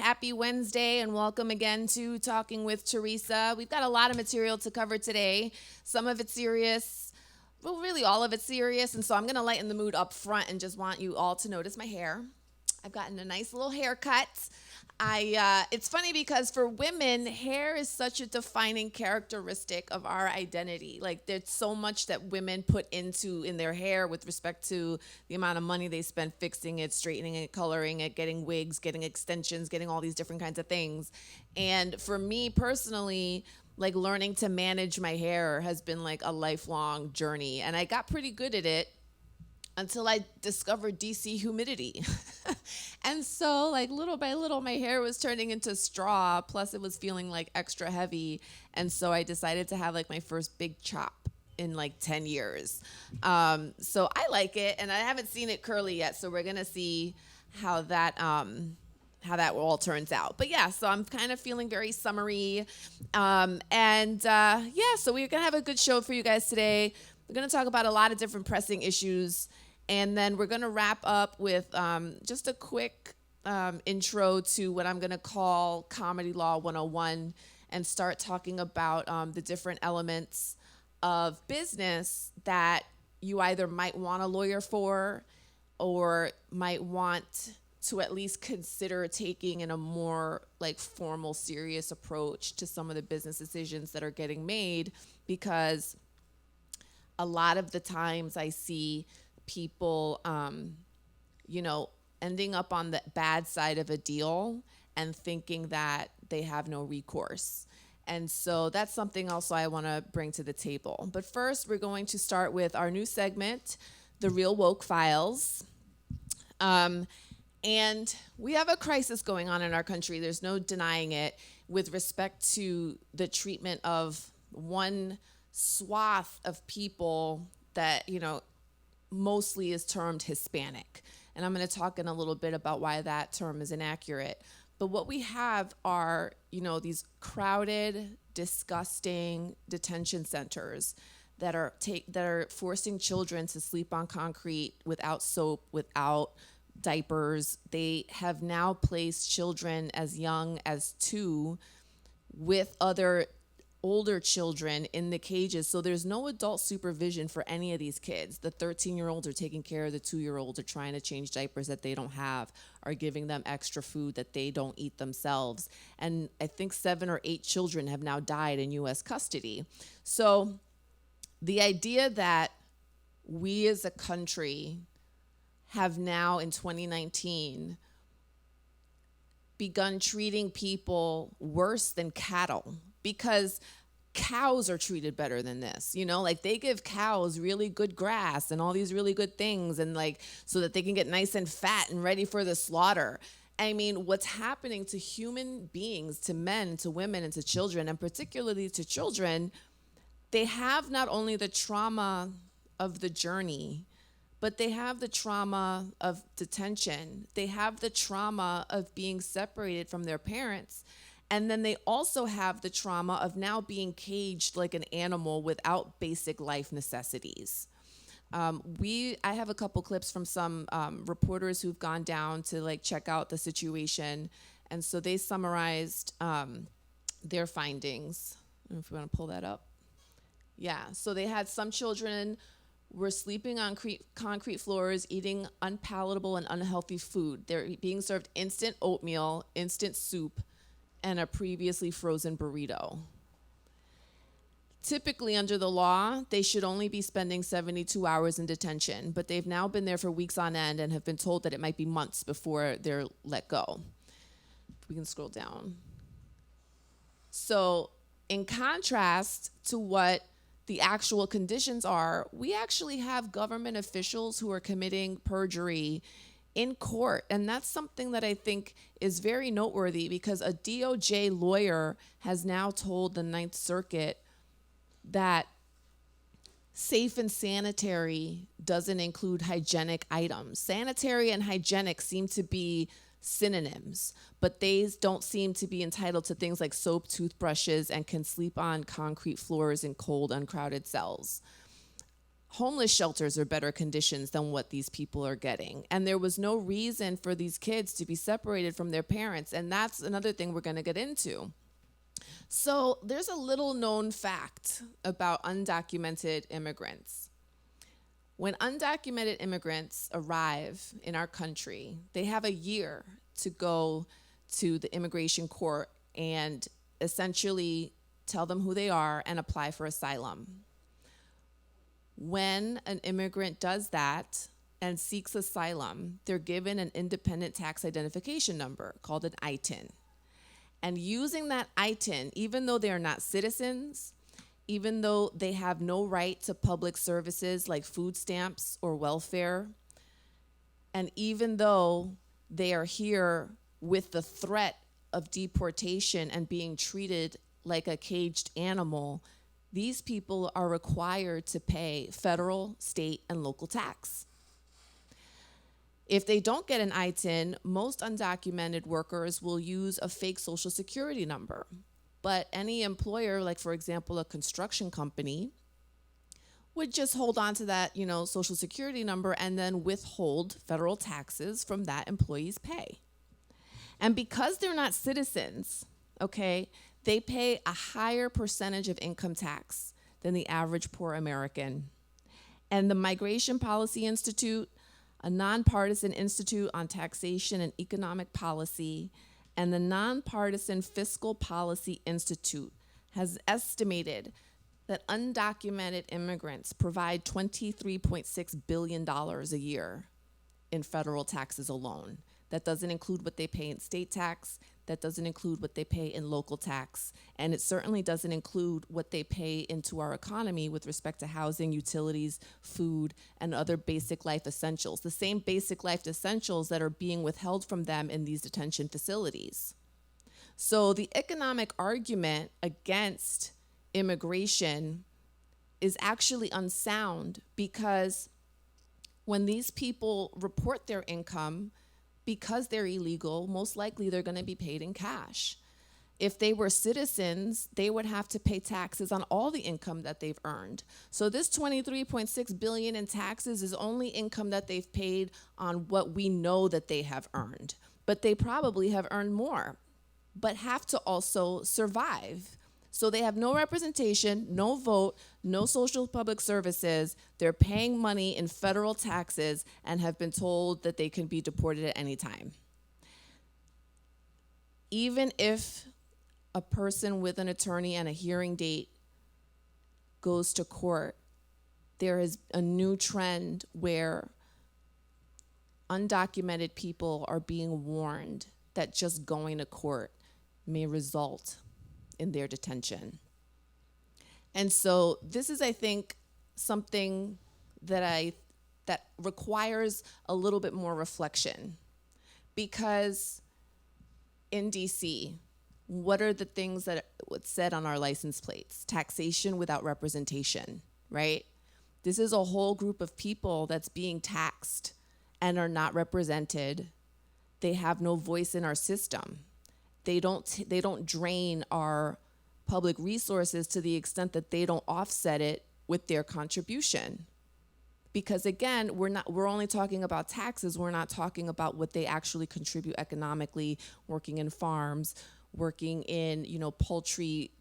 Happy Wednesday and welcome again to Talking with Theresa. We've got a lot of material to cover today. Some of it's serious, well, really all of it's serious, and so I'm going to lighten the mood up front and just want you all to notice my hair. I've gotten a nice little haircut. It's funny because for women, hair is such a defining characteristic of our identity. Like there's so much that women put into in their hair with respect to the amount of money they spend fixing it, straightening it, coloring it, getting wigs, getting extensions, getting all these different kinds of things. And for me personally, like learning to manage my hair has been like a lifelong journey, and I got pretty good at it until I discovered DC humidity. And so, like, little by little, my hair was turning into straw, plus it was feeling like extra heavy. And so I decided to have like my first big chop in like 10 years. So I like it, and I haven't seen it curly yet. So we're gonna see how that all turns out. But yeah, so I'm kind of feeling very summery. Yeah, so we're gonna have a good show for you guys today. We're gonna talk about a lot of different pressing issues. And then we're going to wrap up with just a quick intro to what I'm going to call Comedy Law 101 and start talking about the different elements of business that you either might want a lawyer for or might want to at least consider taking in a more like formal, serious approach to some of the business decisions that are getting made, because a lot of the times I see people, ending up on the bad side of a deal and thinking that they have no recourse. And so that's something also I want to bring to the table. But first, we're going to start with our new segment, The Real Woke Files. And we have a crisis going on in our country. There's no denying it with respect to the treatment of one swath of people that, mostly is termed Hispanic. And I'm going to talk in a little bit about why that term is inaccurate. But what we have are, these crowded, disgusting detention centers that are forcing children to sleep on concrete without soap, without diapers. They have now placed children as young as 2 with other older children in the cages. So there's no adult supervision for any of these kids. The 13-year-olds are taking care of the 2-year-olds, are trying to change diapers that they don't have, are giving them extra food that they don't eat themselves. And I think 7 or 8 children have now died in U.S. custody. So the idea that we as a country have now in 2019 begun treating people worse than cattle, because cows are treated better than this. Like they give cows really good grass and all these really good things, and like so that they can get nice and fat and ready for the slaughter. I mean, what's happening to human beings, to men, to women, and to children, and particularly to children, they have not only the trauma of the journey, but they have the trauma of detention. They have the trauma of being separated from their parents. And then they also have the trauma of now being caged like an animal without basic life necessities. I have a couple clips from some reporters who've gone down to like check out the situation. And so they summarized their findings. I don't know if you want to pull that up. Yeah, so they had some children were sleeping on concrete floors, eating unpalatable and unhealthy food. They're being served instant oatmeal, instant soup, and a previously frozen burrito. Typically, under the law, they should only be spending 72 hours in detention, but they've now been there for weeks on end and have been told that it might be months before they're let go. We can scroll down. So, in contrast to what the actual conditions are, we actually have government officials who are committing perjury in court. And that's something that I think is very noteworthy, because a DOJ lawyer has now told the Ninth Circuit that safe and sanitary doesn't include hygienic items. Sanitary and hygienic seem to be synonyms, but they don't seem to be entitled to things like soap, toothbrushes, and can sleep on concrete floors in cold, uncrowded cells. homeless shelters are better conditions than what these people are getting. And there was no reason for these kids to be separated from their parents. And that's another thing we're going to get into. So there's a little known fact about undocumented immigrants. When undocumented immigrants arrive in our country, they have a year to go to the immigration court and essentially tell them who they are and apply for asylum. When an immigrant does that and seeks asylum, they're given an independent tax identification number called an ITIN. And using that ITIN, even though they are not citizens, even though they have no right to public services like food stamps or welfare, and even though they are here with the threat of deportation and being treated like a caged animal, these people are required to pay federal, state, and local tax. If they don't get an ITIN, most undocumented workers will use a fake social security number. But any employer, like for example, a construction company, would just hold on to that, social security number and then withhold federal taxes from that employee's pay. And because they're not citizens, okay, they pay a higher percentage of income tax than the average poor American. And the Migration Policy Institute, a nonpartisan institute on taxation and economic policy, and the Nonpartisan Fiscal Policy Institute has estimated that undocumented immigrants provide $23.6 billion a year in federal taxes alone. That doesn't include what they pay in state tax. That doesn't include what they pay in local tax. And it certainly doesn't include what they pay into our economy with respect to housing, utilities, food, and other basic life essentials. The same basic life essentials that are being withheld from them in these detention facilities. So the economic argument against immigration is actually unsound, because when these people report their income, because they're illegal, most likely they're going to be paid in cash. If they were citizens, they would have to pay taxes on all the income that they've earned. So this $23.6 billion in taxes is only income that they've paid on what we know that they have earned. But they probably have earned more, but have to also survive. So they have no representation, no vote, no social public services. They're paying money in federal taxes and have been told that they can be deported at any time. Even if a person with an attorney and a hearing date goes to court, there is a new trend where undocumented people are being warned that just going to court may result in their detention. And so this is, I think, something that requires a little bit more reflection, because in DC, what are the things that was said on our license plates? Taxation without representation, right? This is a whole group of people that's being taxed and are not represented. They have no voice in our system. They don't drain our public resources to the extent that they don't offset it with their contribution. Because again, we're only talking about taxes. We're not talking about what they actually contribute economically, working in farms, working in, poultry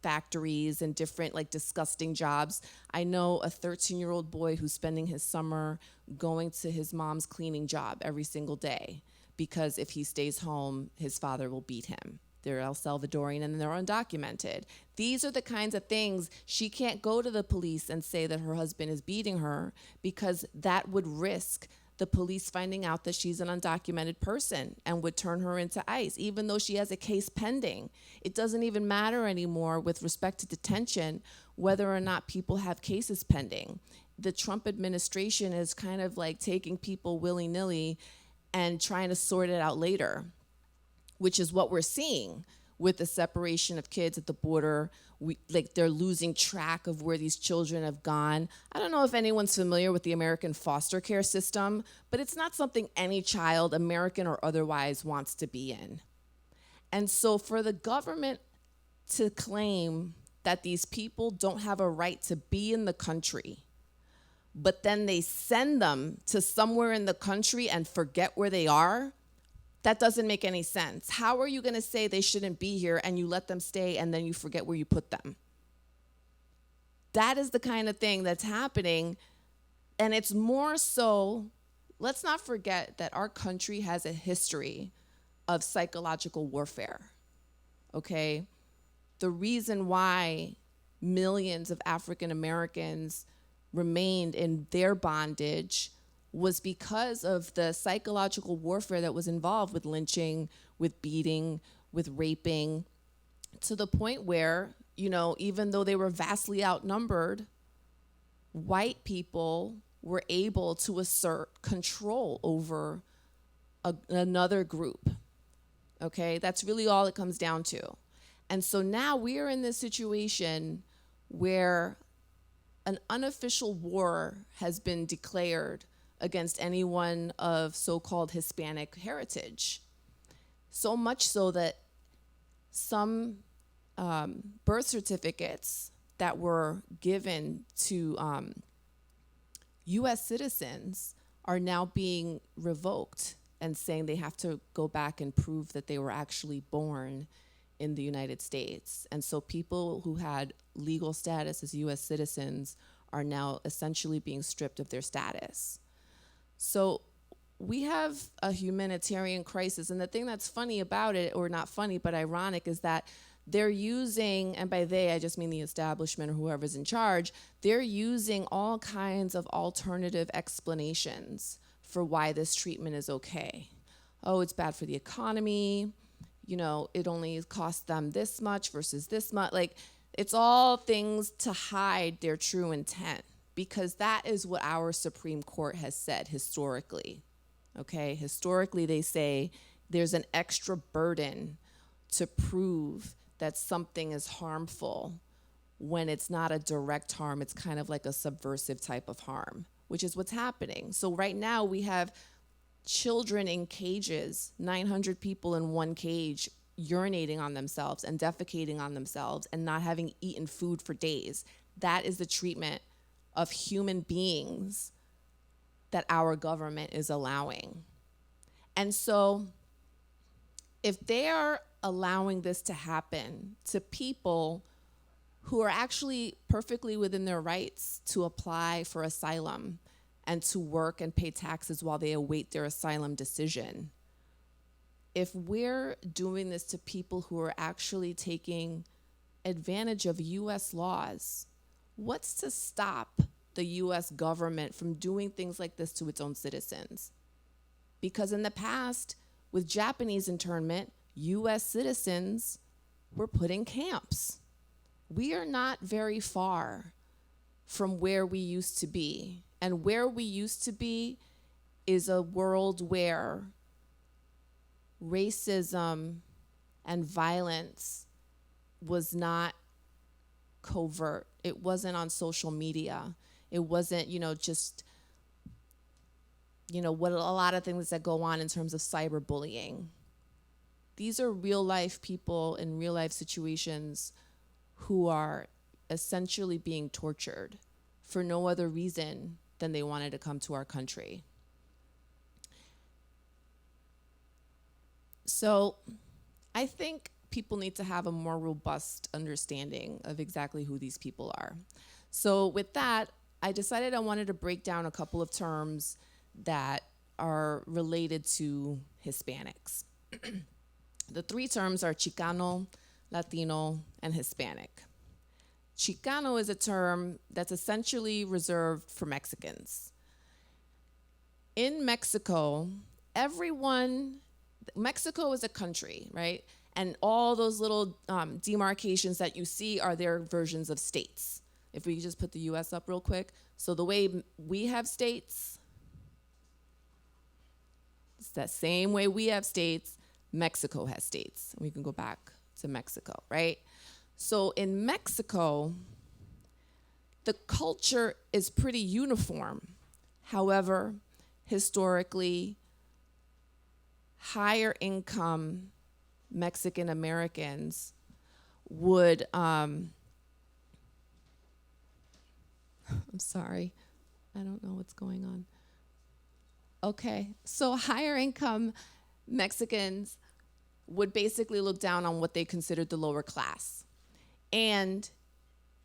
factories and different disgusting jobs. I know a 13-year-old boy who's spending his summer going to his mom's cleaning job every single day, because if he stays home, his father will beat him. They're El Salvadorian and they're undocumented. These are the kinds of things. She can't go to the police and say that her husband is beating her, because that would risk the police finding out that she's an undocumented person and would turn her into ICE, even though she has a case pending. It doesn't even matter anymore with respect to detention whether or not people have cases pending. The Trump administration is kind of taking people willy-nilly and trying to sort it out later, which is what we're seeing with the separation of kids at the border. They're losing track of where these children have gone. I don't know if anyone's familiar with the American foster care system, but it's not something any child, American or otherwise, wants to be in. And so for the government to claim that these people don't have a right to be in the country but then they send them to somewhere in the country and forget where they are, that doesn't make any sense. How are you going to say they shouldn't be here and you let them stay and then you forget where you put them? That is the kind of thing that's happening. And it's more so, let's not forget that our country has a history of psychological warfare, okay? The reason why millions of African Americans remained in their bondage was because of the psychological warfare that was involved with lynching, with beating, with raping, to the point where, you know, even though they were vastly outnumbered, white people were able to assert control over another group. Okay, that's really all it comes down to. And so now we are in this situation where an unofficial war has been declared against anyone of so-called Hispanic heritage. So much so that some birth certificates that were given to US citizens are now being revoked and saying they have to go back and prove that they were actually born in the United States. And so people who had legal status as US citizens are now essentially being stripped of their status. So we have a humanitarian crisis. And the thing that's funny about it, or not funny, but ironic, is that they're using, and by they, I just mean the establishment or whoever's in charge, they're using all kinds of alternative explanations for why this treatment is okay. Oh, it's bad for the economy. You know, it only costs them this much versus this much. Like, it's all things to hide their true intent, because that is what our Supreme Court has said historically. Okay, historically they say there's an extra burden to prove that something is harmful when it's not a direct harm. It's kind of like a subversive type of harm, which is what's happening. So right now we have children in cages, 900 people in one cage, urinating on themselves and defecating on themselves and not having eaten food for days. That is the treatment of human beings that our government is allowing. And so if they are allowing this to happen to people who are actually perfectly within their rights to apply for asylum and to work and pay taxes while they await their asylum decision, if we're doing this to people who are actually taking advantage of US laws, what's to stop the US government from doing things like this to its own citizens? Because in the past, with Japanese internment, US citizens were put in camps. We are not very far from where we used to be. And where we used to be is a world where racism and violence was not covert. It wasn't on social media. It wasn't, just, what a lot of things that go on in terms of cyberbullying. These are real life people in real life situations who are essentially being tortured for no other reason than they wanted to come to our country. So I think people need to have a more robust understanding of exactly who these people are. So with that, I decided I wanted to break down a couple of terms that are related to Hispanics. The three terms are Chicano, Latino, and Hispanic. Chicano is a term that's essentially reserved for Mexicans. In Mexico, Mexico is a country, right? And all those little demarcations that you see are their versions of states. If we just put the US up real quick. So the way we have states, it's that same way we have states, Mexico has states. We can go back to Mexico, right? So in Mexico, the culture is pretty uniform. However, historically, higher income Mexican Americans would, I'm sorry, I don't know what's going on. Okay, so higher income Mexicans would basically look down on what they considered the lower class. And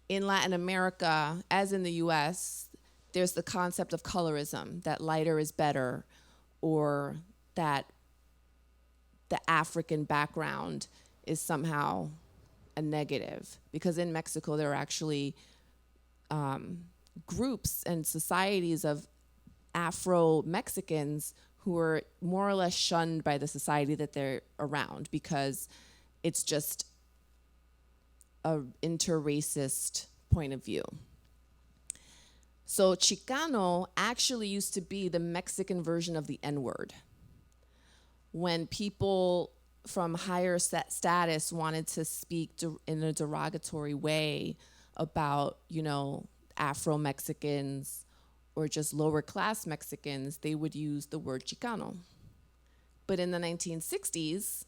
in Latin America, as in the US, there's the concept of colorism, that lighter is better, or that the African background is somehow a negative. Because in Mexico, there are actually groups and societies of Afro-Mexicans who are more or less shunned by the society that they're around because it's just a inter-racist point of view. So Chicano actually used to be the Mexican version of the N-word. When people from higher status wanted to speak in a derogatory way about, Afro-Mexicans or just lower class Mexicans, they would use the word Chicano. But in the 1960s,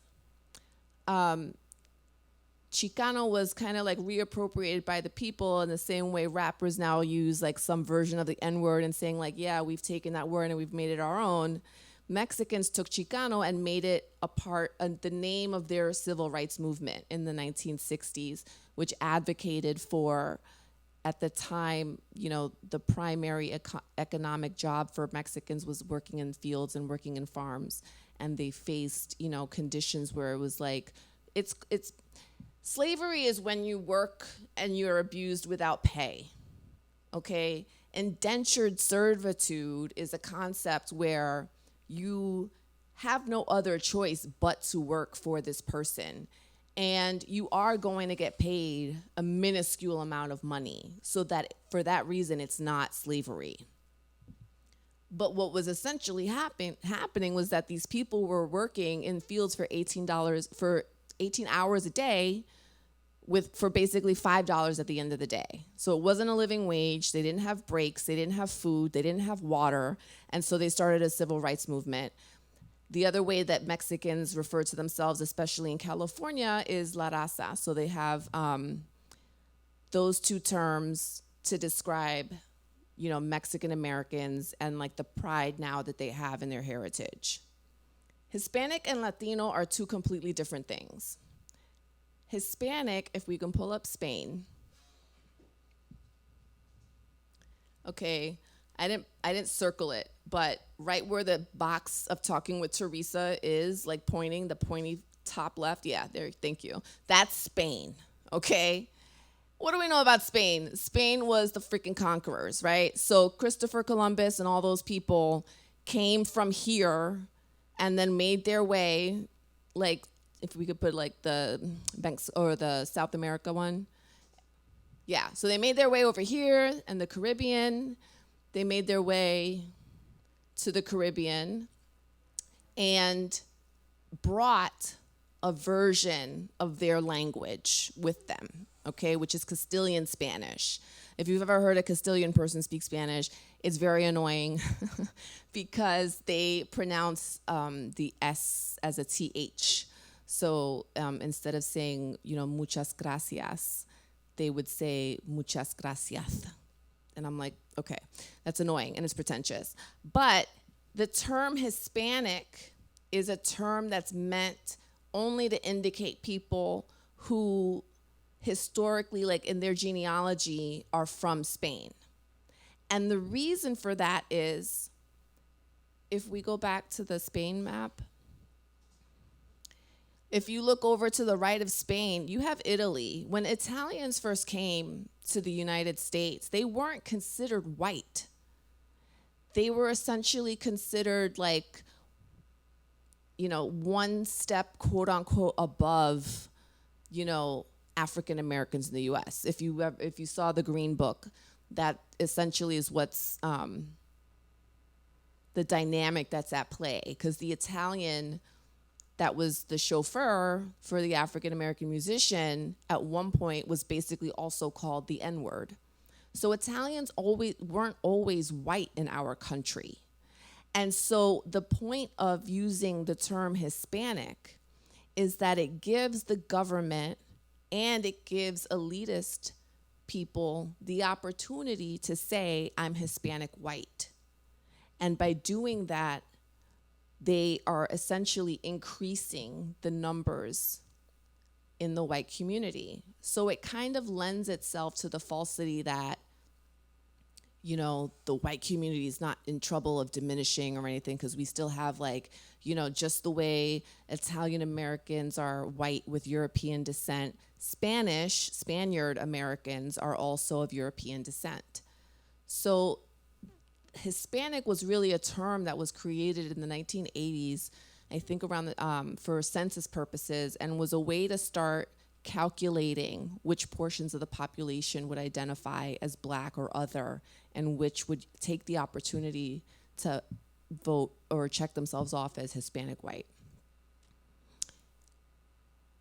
Chicano was kind of like reappropriated by the people in the same way rappers now use like some version of the N-word and saying like, yeah, we've taken that word and we've made it our own. Mexicans took Chicano and made it the name of their civil rights movement in the 1960s, which advocated for, at the time, the primary economic job for Mexicans was working in fields and working in farms. And they faced, conditions where it was like, it's slavery is when you work and you're abused without pay, okay? Indentured servitude is a concept where you have no other choice but to work for this person. And you are going to get paid a minuscule amount of money. So that for that reason, it's not slavery. But what was essentially happening was that these people were working in fields for $18 for 18 hours a day for basically $5 at the end of the day. So it wasn't a living wage. They didn't have breaks. They didn't have food. They didn't have water. And so they started a civil rights movement. The other way that Mexicans refer to themselves, especially in California, is la raza. So they have those two terms to describe, Mexican Americans and like the pride now that they have in their heritage. Hispanic and Latino are two completely different things. Hispanic, if we can pull up Spain. Okay, I didn't circle it, but right where the box of talking with Theresa is, like pointing, the pointy top left, yeah, there, thank you. That's Spain, okay? What do we know about Spain? Spain was the freaking conquerors, right? So Christopher Columbus and all those people came from here and then made their way, like, if we could put like the Banks or the South America one. Yeah, so they made their way over here and the Caribbean. They made their way to the Caribbean and brought a version of their language with them, okay, which is Castilian Spanish. If you've ever heard a Castilian person speak Spanish, it's very annoying because they pronounce the S as a TH. So instead of saying, muchas gracias, they would say muchas gracias. And I'm like, okay, that's annoying and it's pretentious. But the term Hispanic is a term that's meant only to indicate people who historically, like in their genealogy, are from Spain. And the reason for that is, if we go back to the Spain map, if you look over to the right of Spain, you have Italy. When Italians first came to the United States, they weren't considered white. They were essentially considered like, one step, quote unquote, above, African Americans in the U.S. If you saw the Green Book, that essentially is what's the dynamic that's at play. Because the Italian that was the chauffeur for the African American musician at one point was basically also called the N-word. So Italians weren't always white in our country. And so the point of using the term Hispanic is that it gives the government and it gives elitist people the opportunity to say, I'm Hispanic white. And by doing that, they are essentially increasing the numbers in the white community. So it kind of lends itself to the falsity that, you know, the white community is not in trouble of diminishing or anything, because we still have, like, you know, just the way Italian Americans are white with European descent, Spaniard Americans are also of European descent. So Hispanic was really a term that was created in the 1980s, I think around the, for census purposes, and was a way to start calculating which portions of the population would identify as Black or other, and which would take the opportunity to vote or check themselves off as Hispanic white.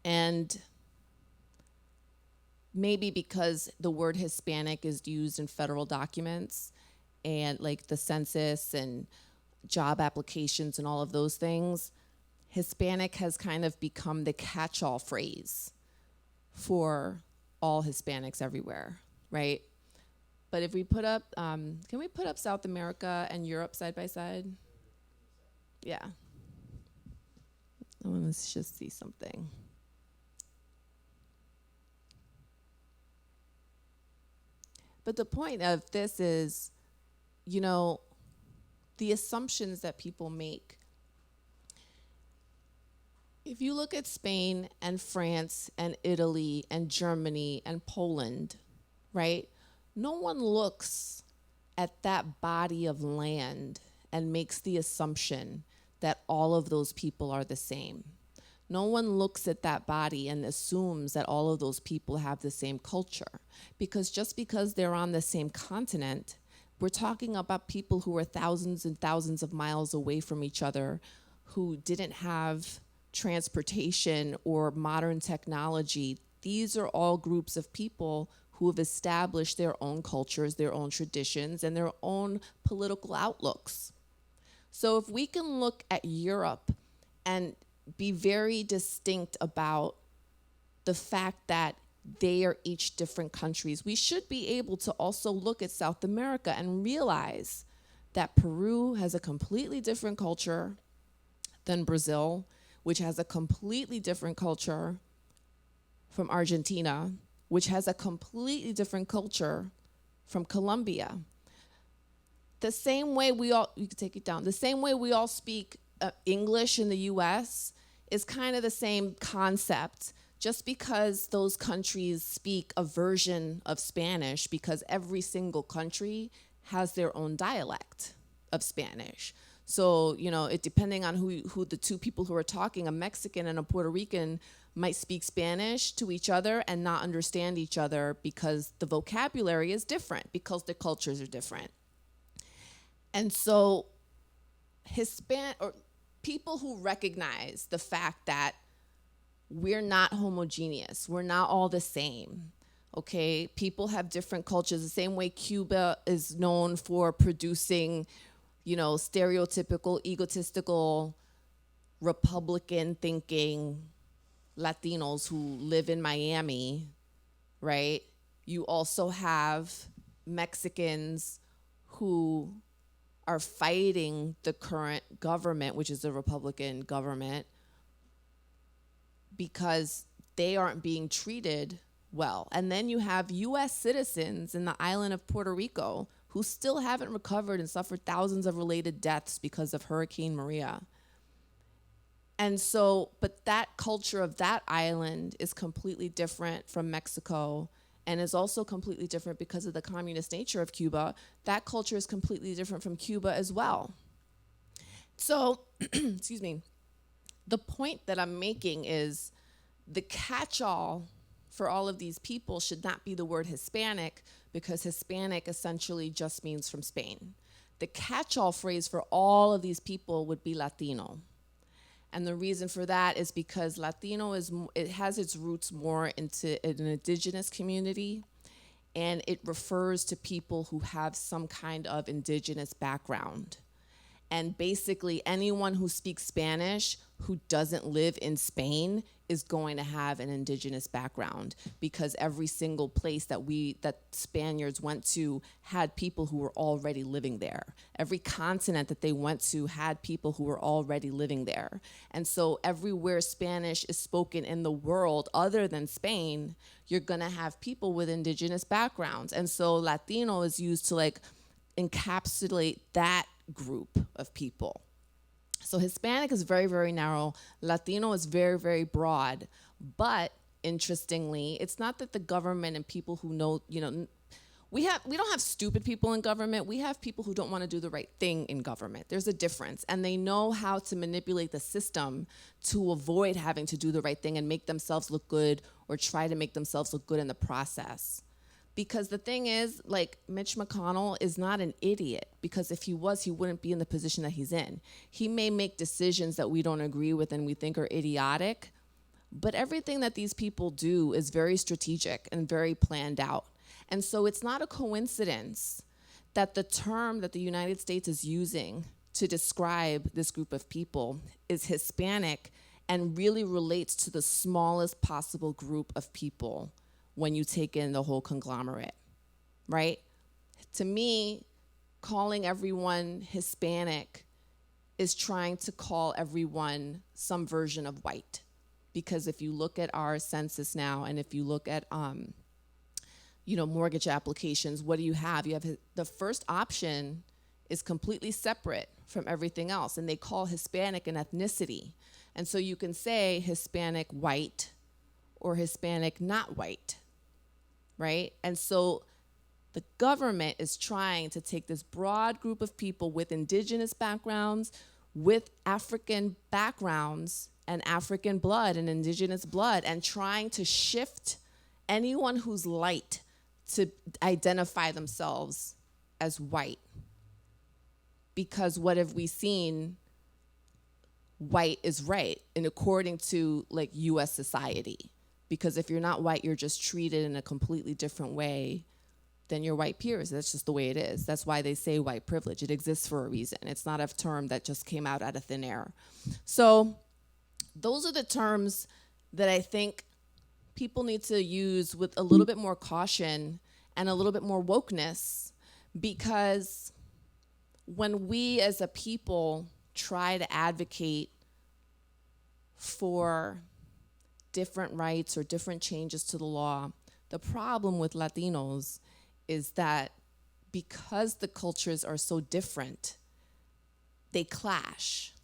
And maybe because the word Hispanic is used in federal documents and like the census and job applications and all of those things, Hispanic has kind of become the catch-all phrase for all Hispanics everywhere, right? But if we put up, can we put up South America and Europe side by side? Yeah. I want to just see something. But the point of this is, you know, the assumptions that people make. If you look at Spain and France and Italy and Germany and Poland, right? No one looks at that body of land and makes the assumption that all of those people are the same. No one looks at that body and assumes that all of those people have the same culture. Because just because they're on the same continent, we're talking about people who are thousands and thousands of miles away from each other, who didn't have transportation or modern technology. These are all groups of people who have established their own cultures, their own traditions, and their own political outlooks. So if we can look at Europe and be very distinct about the fact that they are each different countries, we should be able to also look at South America and realize that Peru has a completely different culture than Brazil, which has a completely different culture from Argentina, which has a completely different culture from Colombia. The same way we all, you can take it down, the same way we all speak English in the US is kind of the same concept. Just because those countries speak a version of Spanish, because every single country has their own dialect of Spanish. So, you know, it depending on who the two people who are talking, a Mexican and a Puerto Rican might speak Spanish to each other and not understand each other because the vocabulary is different, because the cultures are different. And so people who recognize the fact that we're not homogeneous, we're not all the same, okay? People have different cultures, the same way Cuba is known for producing, you know, stereotypical, egotistical, Republican-thinking Latinos who live in Miami, right? You also have Mexicans who are fighting the current government, which is the Republican government, because they aren't being treated well. And then you have US citizens in the island of Puerto Rico who still haven't recovered and suffered thousands of related deaths because of Hurricane Maria. And so, but that culture of that island is completely different from Mexico, and is also completely different because of the communist nature of Cuba. That culture is completely different from Cuba as well. So, excuse me, the point that I'm making is the catch-all for all of these people should not be the word Hispanic, because Hispanic essentially just means from Spain. The catch-all phrase for all of these people would be Latino. And the reason for that is because Latino it has its roots more into an indigenous community, and it refers to people who have some kind of indigenous background. And basically anyone who speaks Spanish who doesn't live in Spain is going to have an indigenous background, because every single place that Spaniards went to had people who were already living there. Every continent that they went to had people who were already living there. And so everywhere Spanish is spoken in the world other than Spain, you're gonna have people with indigenous backgrounds. And so Latino is used to like encapsulate that group of people. So Hispanic is very, very narrow. Latino is very, very broad. But interestingly, it's not that the government and people who know, we don't have stupid people in government. We have people who don't want to do the right thing in government. There's a difference. And they know how to manipulate the system to avoid having to do the right thing and make themselves look good, or try to make themselves look good in the process. Because the thing is, like, Mitch McConnell is not an idiot, because if he was, he wouldn't be in the position that he's in. He may make decisions that we don't agree with and we think are idiotic, but everything that these people do is very strategic and very planned out. And so it's not a coincidence that the term that the United States is using to describe this group of people is Hispanic, and really relates to the smallest possible group of people when you take in the whole conglomerate, right? To me, calling everyone Hispanic is trying to call everyone some version of white. Because if you look at our census now, and if you look at mortgage applications, what do you have? You have the first option is completely separate from everything else, and they call Hispanic an ethnicity. And so you can say Hispanic white or Hispanic not white, right? And so the government is trying to take this broad group of people with indigenous backgrounds, with African backgrounds and African blood and indigenous blood, and trying to shift anyone who's light to identify themselves as white. Because what have we seen? White is right, and according to like US society. Because if you're not white, you're just treated in a completely different way than your white peers. That's just the way it is. That's why they say white privilege. It exists for a reason. It's not a term that just came out of thin air. So those are the terms that I think people need to use with a little bit more caution and a little bit more wokeness, because when we as a people try to advocate for different rights or different changes to the law, the problem with Latinos is that because the cultures are so different, they clash.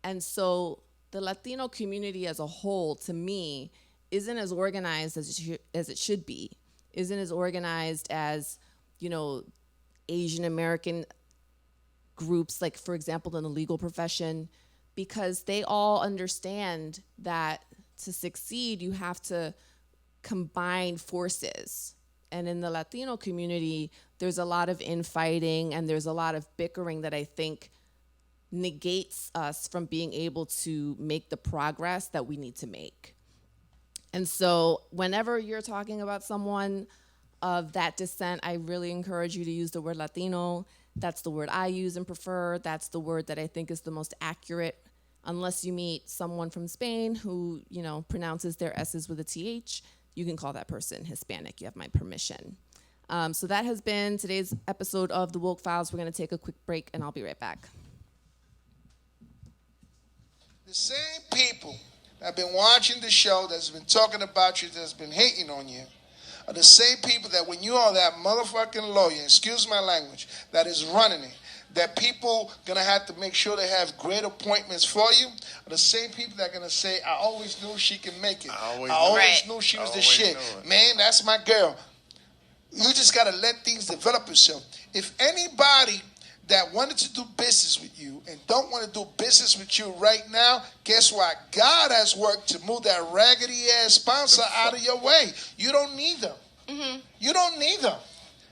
And so the Latino community as a whole, to me, isn't as organized as it should be, isn't as organized as, Asian American groups, like, for example, in the legal profession, because they all understand that to succeed, you have to combine forces. And in the Latino community, there's a lot of infighting and there's a lot of bickering that I think negates us from being able to make the progress that we need to make. And so whenever you're talking about someone of that descent, I really encourage you to use the word Latino. That's the word I use and prefer. That's the word that I think is the most accurate, unless you meet someone from Spain who, pronounces their S's with a TH, you can call that person Hispanic. You have my permission. So that has been today's episode of The Woke Files. We're going to take a quick break, and I'll be right back. The same people that have been watching the show, that's been talking about you, that's been hating on you, are the same people that when you are that motherfucking lawyer, excuse my language, that is running it, that people gonna have to make sure they have great appointments for you, are the same people that are gonna say, I always knew she can make it. I always knew she was the shit. Man, that's my girl. You just gotta let things develop yourself. If anybody that wanted to do business with you and don't want to do business with you right now, guess what? God has worked to move that raggedy ass sponsor out of your way. You don't need them. Mm-hmm. You don't need them.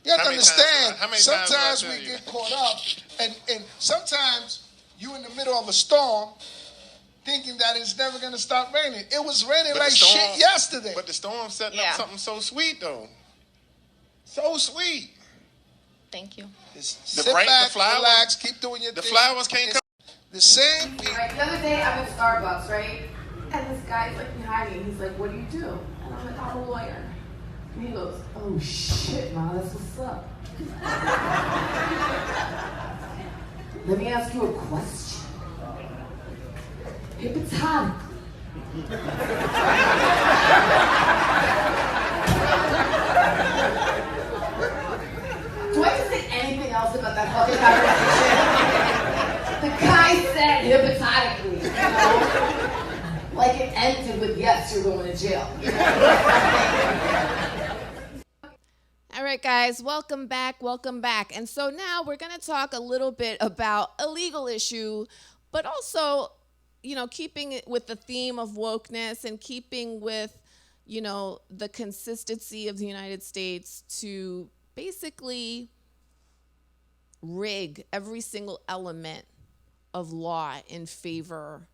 You have to understand, sometimes we get caught up, and sometimes you in the middle of a storm thinking that it's never going to stop raining. It was raining like shit yesterday. But the storm's setting up something so sweet, though. So sweet. Thank you. Just sit back, relax, keep doing your thing. The flowers can't come. The same people. Right, the other day I'm at Starbucks, right? And this guy's like behind me. He's like, "What do you do?" And I'm like, "I'm a lawyer." And he goes, "Oh shit, Ma, that's what's up." Let me ask you a question. Hypnotic. Do I just say anything else about that fucking conversation? The guy said hypnotically, you know? Like it ended with, "Yes, you're going to jail." All right, guys, welcome back, welcome back. And so now we're going to talk a little bit about a legal issue, but also, you know, keeping it with the theme of wokeness and keeping with, you know, the consistency of the United States to basically rig every single element of law in favor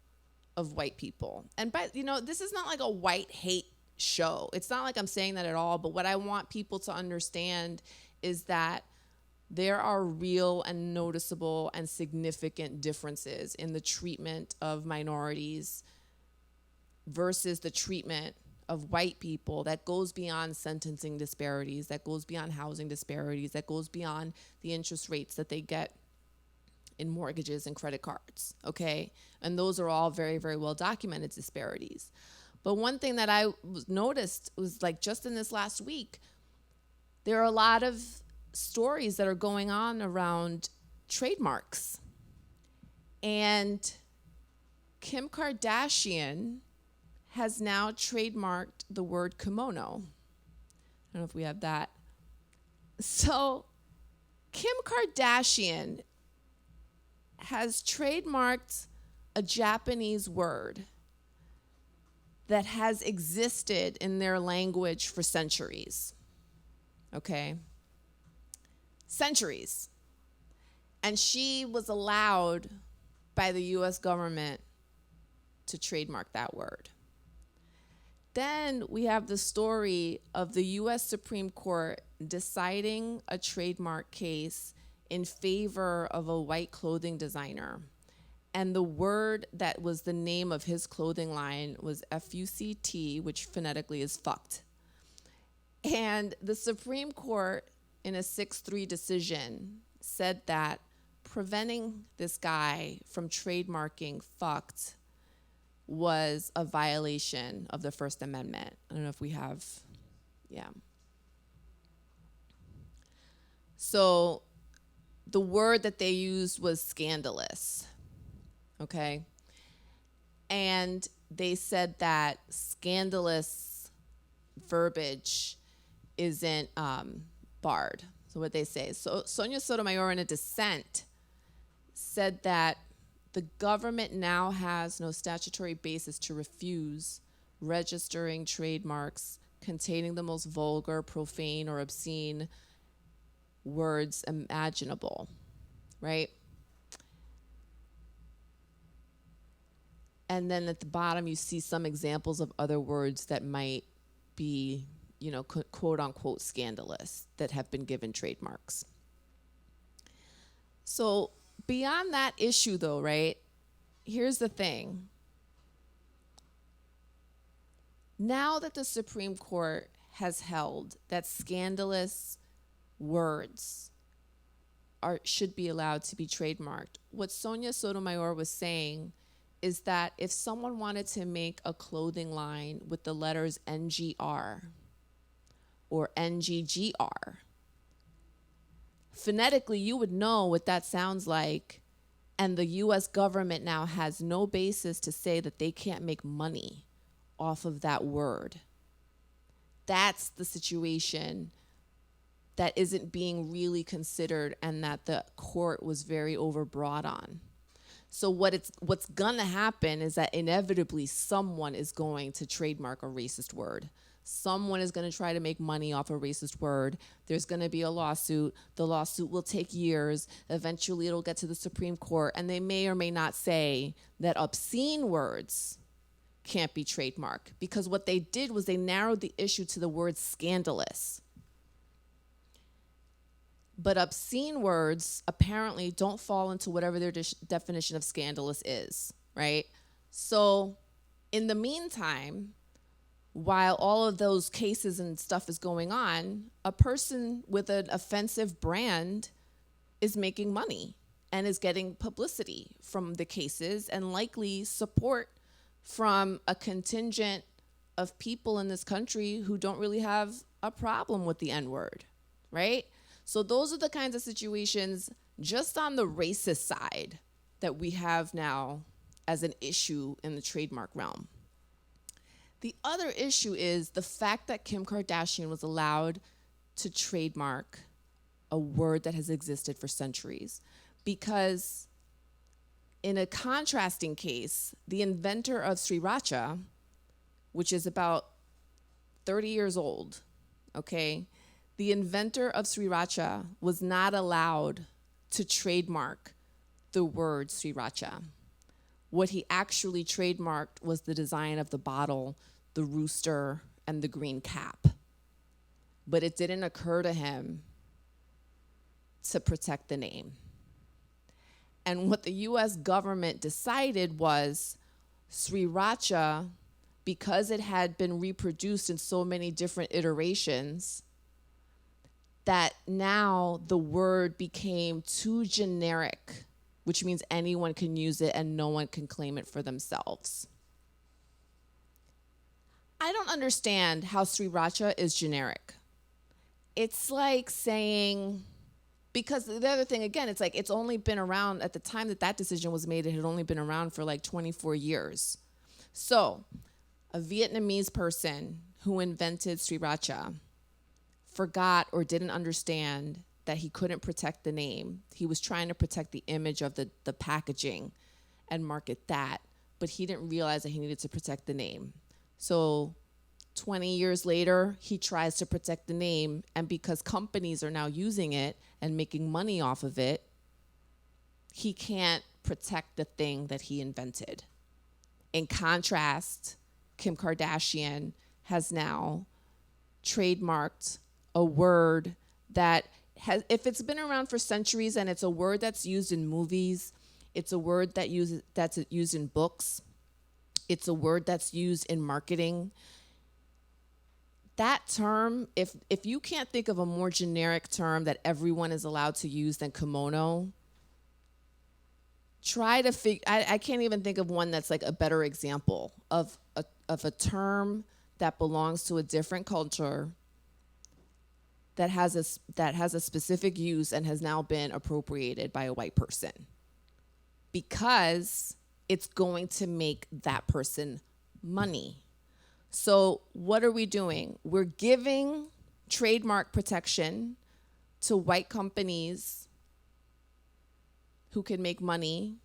of white people. And you know, this is not like a white hate show. It's not like I'm saying that at all, but what I want people to understand is that there are real and noticeable and significant differences in the treatment of minorities versus the treatment of white people that goes beyond sentencing disparities, that goes beyond housing disparities, that goes beyond the interest rates that they get in mortgages and credit cards, okay? And those are all very, very well documented disparities. But one thing that I noticed was, like, just in this last week, there are a lot of stories that are going on around trademarks. And Kim Kardashian has now trademarked the word kimono. I don't know if we have that. So Kim Kardashian has trademarked a Japanese word that has existed in their language for centuries. Okay? Centuries. And she was allowed by the US government to trademark that word. Then we have the story of the US Supreme Court deciding a trademark case in favor of a white clothing designer. And the word that was the name of his clothing line was F-U-C-T, which phonetically is fucked. And the Supreme Court, in a 6-3 decision, said that preventing this guy from trademarking fucked was a violation of the First Amendment. I don't know if we have, yeah. So the word that they used was scandalous, okay? And they said that scandalous verbiage isn't barred. So what they say. So Sonia Sotomayor, in a dissent, said that the government now has no statutory basis to refuse registering trademarks containing the most vulgar, profane, or obscene words imaginable, right? And then at the bottom, you see some examples of other words that might be, you know, quote unquote scandalous that have been given trademarks. So beyond that issue though, right, here's the thing. Now that the Supreme Court has held that scandalous words should be allowed to be trademarked, what Sonia Sotomayor was saying is that if someone wanted to make a clothing line with the letters NGR or NGGR, phonetically you would know what that sounds like, and the US government now has no basis to say that they can't make money off of that word. That's the situation that isn't being really considered and that the court was very overbroad on. So what's gonna happen is that inevitably someone is going to trademark a racist word. Someone is gonna try to make money off a racist word. There's gonna be a lawsuit. The lawsuit will take years. Eventually it'll get to the Supreme Court, and they may or may not say that obscene words can't be trademarked, because what they did was they narrowed the issue to the word scandalous. But obscene words apparently don't fall into whatever their definition of scandalous is, right? So in the meantime, while all of those cases and stuff is going on, a person with an offensive brand is making money and is getting publicity from the cases and likely support from a contingent of people in this country who don't really have a problem with the N-word, right? So those are the kinds of situations just on the racist side that we have now as an issue in the trademark realm. The other issue is the fact that Kim Kardashian was allowed to trademark a word that has existed for centuries. Because in a contrasting case, the inventor of sriracha, which is about 30 years old, okay, the inventor of sriracha was not allowed to trademark the word sriracha. What he actually trademarked was the design of the bottle, the rooster, and the green cap. But it didn't occur to him to protect the name. And what the US government decided was sriracha, because it had been reproduced in so many different iterations, that now the word became too generic, which means anyone can use it and no one can claim it for themselves. I don't understand how sriracha is generic. It's like saying, because the other thing, again, it's like it's only been around, at the time that that decision was made, it had only been around for like 24 years. So a Vietnamese person who invented sriracha forgot or didn't understand that he couldn't protect the name. He was trying to protect the image of the packaging and market that, but he didn't realize that he needed to protect the name. So 20 years later, he tries to protect the name, and because companies are now using it and making money off of it, he can't protect the thing that he invented. In contrast, Kim Kardashian has now trademarked a word that has, if it's been around for centuries and it's a word that's used in movies, it's a word that's used in books, it's a word that's used in marketing. That term, if you can't think of a more generic term that everyone is allowed to use than kimono, try to figure, I can't even think of one that's like a better example of a term that belongs to a different culture that has a specific use and has now been appropriated by a white person, because it's going to make that person money. So what are we doing? We're giving trademark protection to white companies who can make money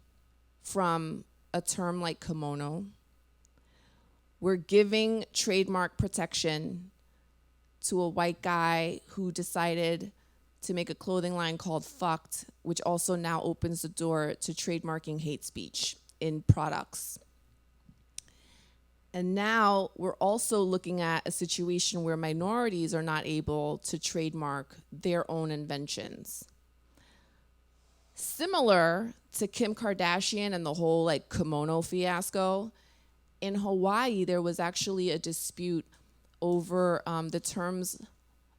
from a term like kimono. We're giving trademark protection to a white guy who decided to make a clothing line called Fucked, which also now opens the door to trademarking hate speech in products. And now we're also looking at a situation where minorities are not able to trademark their own inventions. Similar to Kim Kardashian and the whole like kimono fiasco, in Hawaii there was actually a dispute over the terms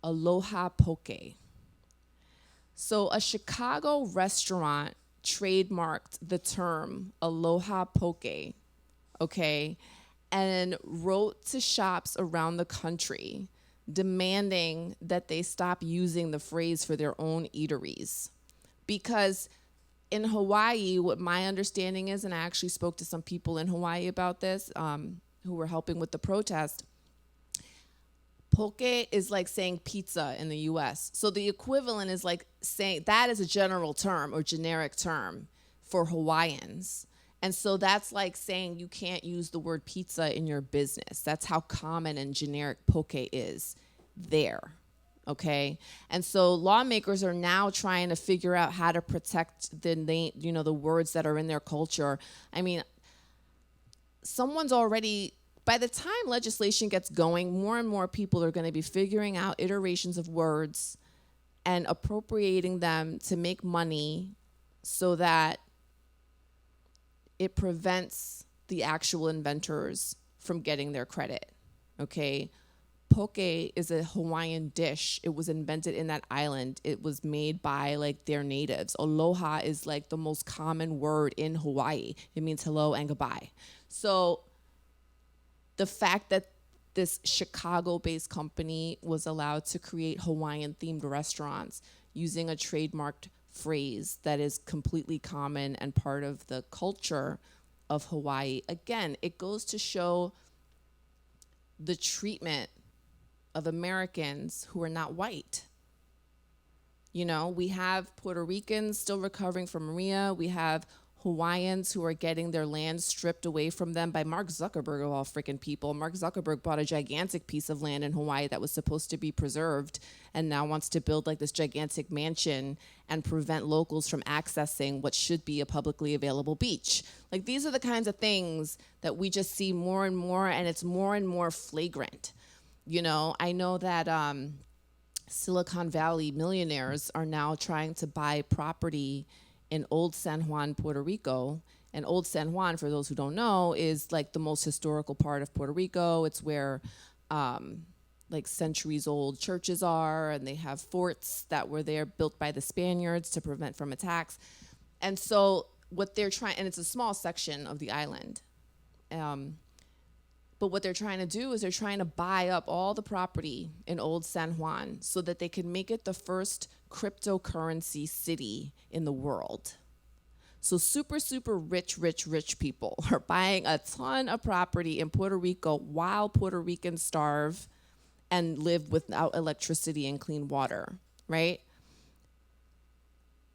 aloha poke. So a Chicago restaurant trademarked the term aloha poke, okay, and wrote to shops around the country demanding that they stop using the phrase for their own eateries. Because in Hawaii, what my understanding is, and I actually spoke to some people in Hawaii about this who were helping with the protest, poke is like saying pizza in the US. So the equivalent is like saying, that is a general term or generic term for Hawaiians. And so that's like saying you can't use the word pizza in your business. That's how common and generic poke is there, okay? And so lawmakers are now trying to figure out how to protect the name, you know, the words that are in their culture. I mean, someone's already, by the time legislation gets going, more and more people are going to be figuring out iterations of words and appropriating them to make money so that it prevents the actual inventors from getting their credit. Okay? Poke is a Hawaiian dish. It was invented in that island. It was made by like their natives. Aloha is like the most common word in Hawaii. It means hello and goodbye. So the fact that this Chicago-based company was allowed to create Hawaiian-themed restaurants using a trademarked phrase that is completely common and part of the culture of Hawaii, again, it goes to show the treatment of Americans who are not white. You know, we have Puerto Ricans still recovering from Maria. We have Hawaiians who are getting their land stripped away from them by Mark Zuckerberg of all freaking people. Mark Zuckerberg bought a gigantic piece of land in Hawaii that was supposed to be preserved and now wants to build like this gigantic mansion and prevent locals from accessing what should be a publicly available beach. Like, these are the kinds of things that we just see more and more, and it's more and more flagrant. You know, I know that Silicon Valley millionaires are now trying to buy property in Old San Juan, Puerto Rico. And Old San Juan, for those who don't know, is like the most historical part of Puerto Rico. It's where like centuries old churches are, and they have forts that were there built by the Spaniards to prevent from attacks. And so what they're trying, and it's a small section of the island. But what they're trying to do is they're trying to buy up all the property in Old San Juan so that they can make it the first cryptocurrency city in the world. So super, super rich people are buying a ton of property in Puerto Rico while Puerto Ricans starve and live without electricity and clean water, right?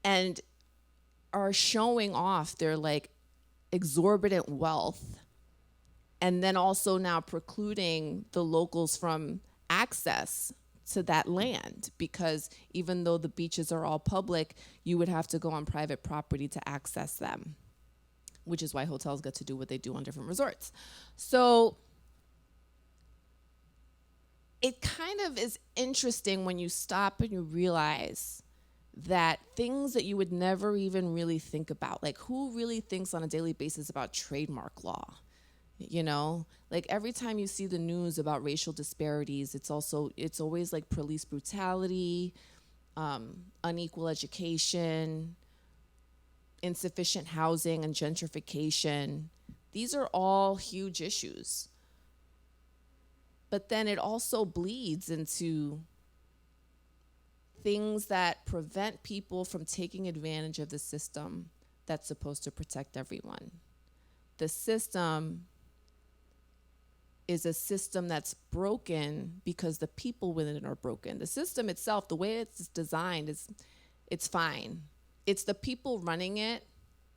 And are showing off their like exorbitant wealth, and then also now precluding the locals from access to that land, because even though the beaches are all public, you would have to go on private property to access them, which is why hotels get to do what they do on different resorts. So it kind of is interesting when you stop and you realize that things that you would never even really think about, like who really thinks on a daily basis about trademark law? You know, like every time you see the news about racial disparities, it's always like police brutality, unequal education, insufficient housing, and gentrification. These are all huge issues. But then it also bleeds into things that prevent people from taking advantage of the system that's supposed to protect everyone. The system is a system that's broken because the people within it are broken. The system itself, the way it's designed, it's fine. It's the people running it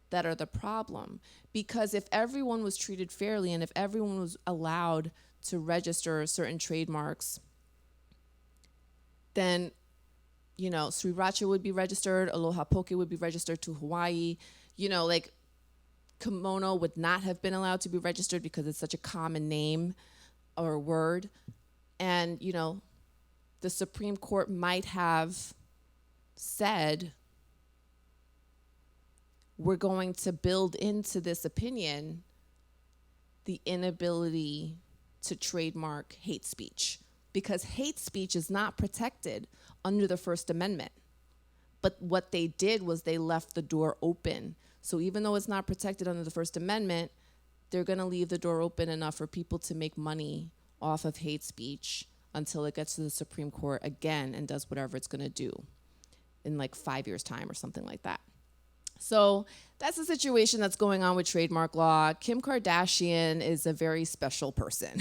that are the problem. Because if everyone was treated fairly and if everyone was allowed to register certain trademarks, then, you know, Sriracha would be registered, Aloha Poke would be registered to Hawaii, you know, like kimono would not have been allowed to be registered because it's such a common name or word. And, you know, the Supreme Court might have said, we're going to build into this opinion the inability to trademark hate speech, because hate speech is not protected under the First Amendment. But what they did was they left the door open. So even though it's not protected under the First Amendment, they're going to leave the door open enough for people to make money off of hate speech until it gets to the Supreme Court again and does whatever it's going to do in like 5 years' time or something like that. So that's the situation that's going on with trademark law. Kim Kardashian is a very special person.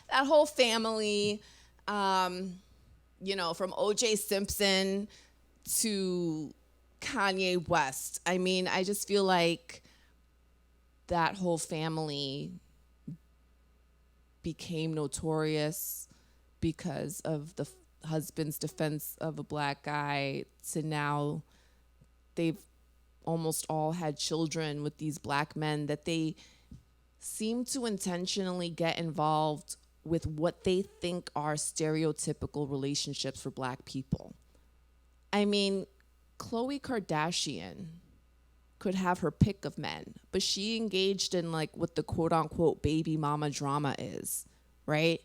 That whole family, you know, from O.J. Simpson to Kanye West. I mean, I just feel like that whole family became notorious because of the husband's defense of a black guy, to now they've almost all had children with these black men that they seem to intentionally get involved with what they think are stereotypical relationships for black people. I mean, Khloe Kardashian could have her pick of men, but she engaged in like what the quote unquote baby mama drama is, right?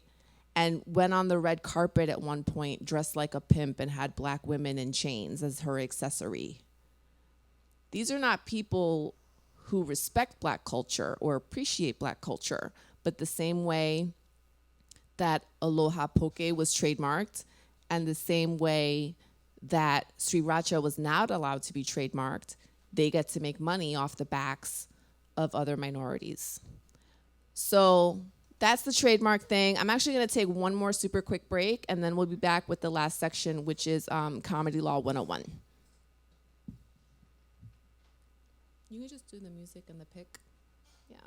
And went on the red carpet at one point dressed like a pimp and had black women in chains as her accessory. These are not people who respect black culture or appreciate black culture, but the same way that Aloha Poke was trademarked and the same way that Sriracha was not allowed to be trademarked, they get to make money off the backs of other minorities. So that's the trademark thing. I'm actually going to take one more super quick break, and then we'll be back with the last section, which is Comedy Law 101. You can just do the music and the pick. Yeah.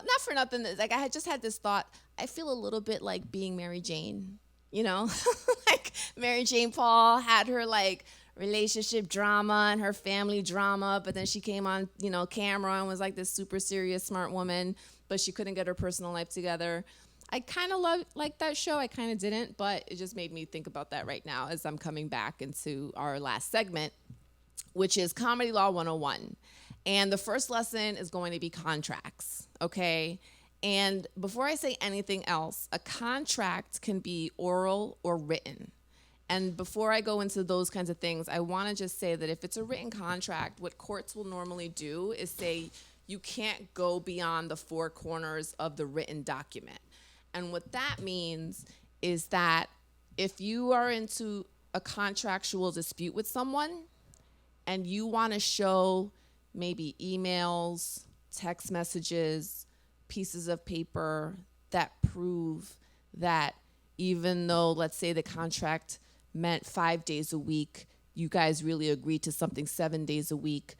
Not for nothing. Like I had just had this thought. I feel a little bit like being Mary Jane. Like Mary Jane Paul had her like relationship drama and her family drama, but then she came on, camera and was like this super serious, smart woman, but she couldn't get her personal life together. I kind of like that show. I kind of didn't, but it just made me think about that right now as I'm coming back into our last segment, which is Comedy Law 101. And the first lesson is going to be contracts, okay? And before I say anything else, a contract can be oral or written. And before I go into those kinds of things, I want to just say that if it's a written contract, what courts will normally do is say you can't go beyond the four corners of the written document. And what that means is that if you are into a contractual dispute with someone and you want to show maybe emails, text messages, pieces of paper that prove that even though, let's say, the contract meant 5 days a week, you guys really agreed to something 7 days a week,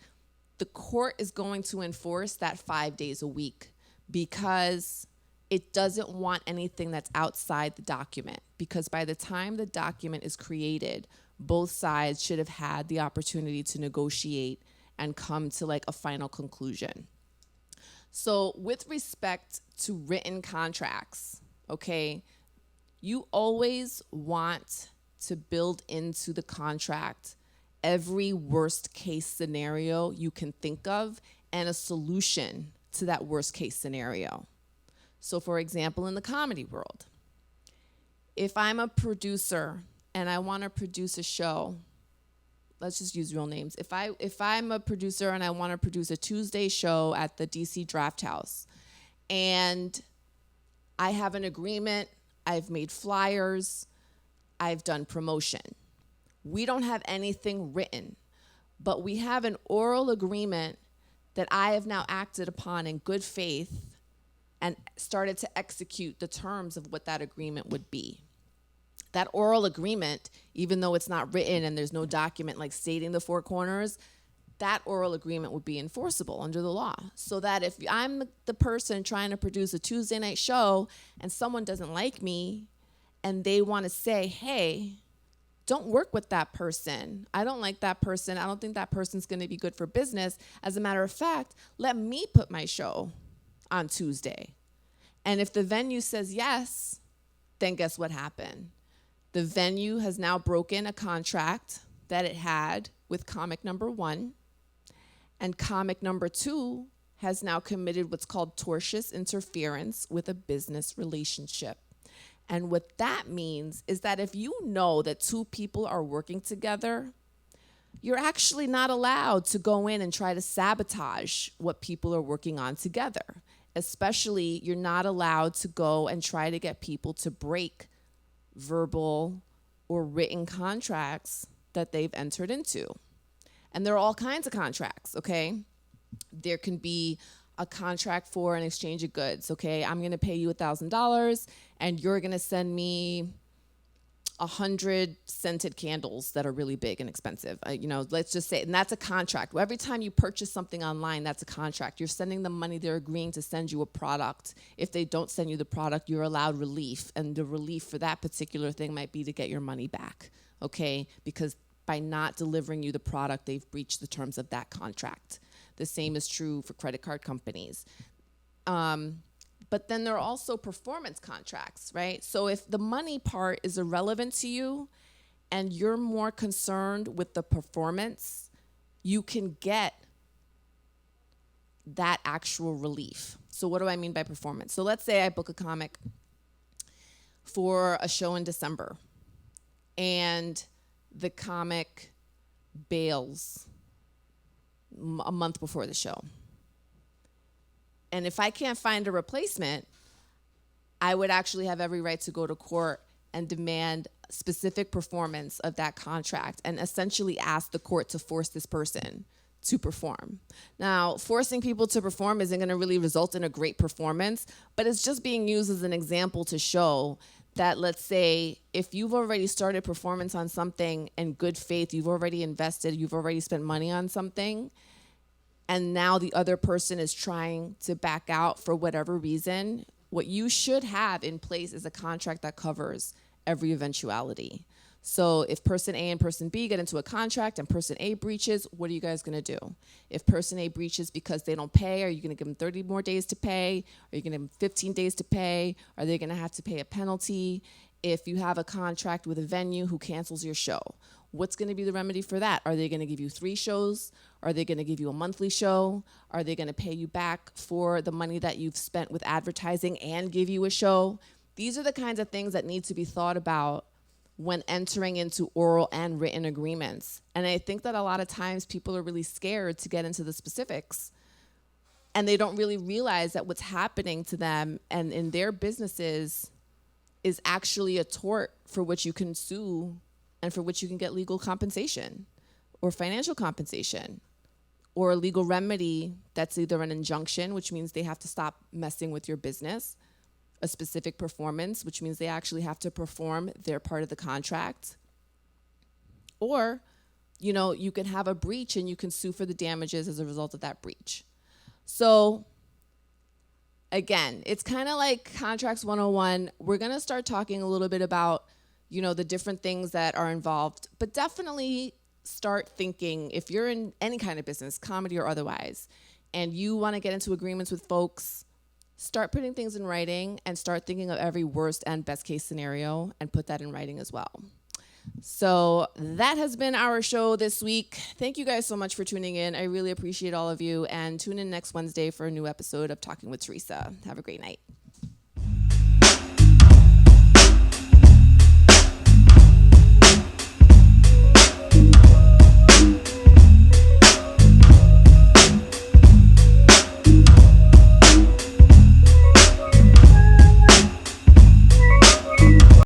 the court is going to enforce that 5 days a week because it doesn't want anything that's outside the document. Because by the time the document is created, both sides should have had the opportunity to negotiate and come to like a final conclusion. So with respect to written contracts, okay, you always want to build into the contract every worst case scenario you can think of and a solution to that worst case scenario. So for example, in the comedy world, if I'm a producer and I want to produce a show, let's just use real names. If I'm a producer and I want to produce a Tuesday show at the DC Draft House, and I have an agreement, I've made flyers, I've done promotion. We don't have anything written, but we have an oral agreement that I have now acted upon in good faith and started to execute the terms of what that agreement would be. That oral agreement, even though it's not written and there's no document like stating the four corners, that oral agreement would be enforceable under the law. So that if I'm the person trying to produce a Tuesday night show and someone doesn't like me and they want to say, hey, don't work with that person. I don't like that person. I don't think that person's going to be good for business. As a matter of fact, let me put my show on Tuesday. And if the venue says yes, then guess what happened? The venue has now broken a contract that it had with comic number one, and comic number two has now committed what's called tortious interference with a business relationship. And what that means is that if you know that two people are working together, you're actually not allowed to go in and try to sabotage what people are working on together. Especially, you're not allowed to go and try to get people to break verbal or written contracts that they've entered into. And there are all kinds of contracts, okay? There can be a contract for an exchange of goods, okay? I'm gonna pay you $1,000 and you're gonna send me 100 scented candles that are really big and expensive. Let's just say, and that's a contract. Well, every time you purchase something online, that's a contract. You're sending them money, they're agreeing to send you a product. If they don't send you the product, you're allowed relief. And the relief for that particular thing might be to get your money back, okay? Because by not delivering you the product, they've breached the terms of that contract. The same is true for credit card companies. But then there are also performance contracts, right? So if the money part is irrelevant to you and you're more concerned with the performance, you can get that actual relief. So what do I mean by performance? So let's say I book a comic for a show in December and the comic bails a month before the show. And if I can't find a replacement, I would actually have every right to go to court and demand specific performance of that contract and essentially ask the court to force this person to perform. Now, forcing people to perform isn't going to really result in a great performance, but it's just being used as an example to show that, let's say, if you've already started performance on something in good faith, you've already invested, you've already spent money on something, and now the other person is trying to back out for whatever reason, what you should have in place is a contract that covers every eventuality. So if person A and person B get into a contract and person A breaches, what are you guys gonna do? If person A breaches because they don't pay, are you gonna give them 30 more days to pay? Are you gonna give them 15 days to pay? Are they gonna have to pay a penalty? If you have a contract with a venue who cancels your show, what's going to be the remedy for that? Are they going to give you 3 shows? Are they going to give you a monthly show? Are they going to pay you back for the money that you've spent with advertising and give you a show? These are the kinds of things that need to be thought about when entering into oral and written agreements. And I think that a lot of times people are really scared to get into the specifics. And they don't really realize that what's happening to them and in their businesses is actually a tort for which you can sue and for which you can get legal compensation or financial compensation or a legal remedy that's either an injunction, which means they have to stop messing with your business, a specific performance, which means they actually have to perform their part of the contract, or, you can have a breach and you can sue for the damages as a result of that breach. So again, it's kind of like Contracts 101. We're going to start talking a little bit about the different things that are involved, but definitely start thinking, if you're in any kind of business, comedy or otherwise, and you want to get into agreements with folks, start putting things in writing and start thinking of every worst and best case scenario and put that in writing as well. So that has been our show this week. Thank you guys so much for tuning in. I really appreciate all of you, and tune in next Wednesday for a new episode of Talking with Theresa. Have a great night.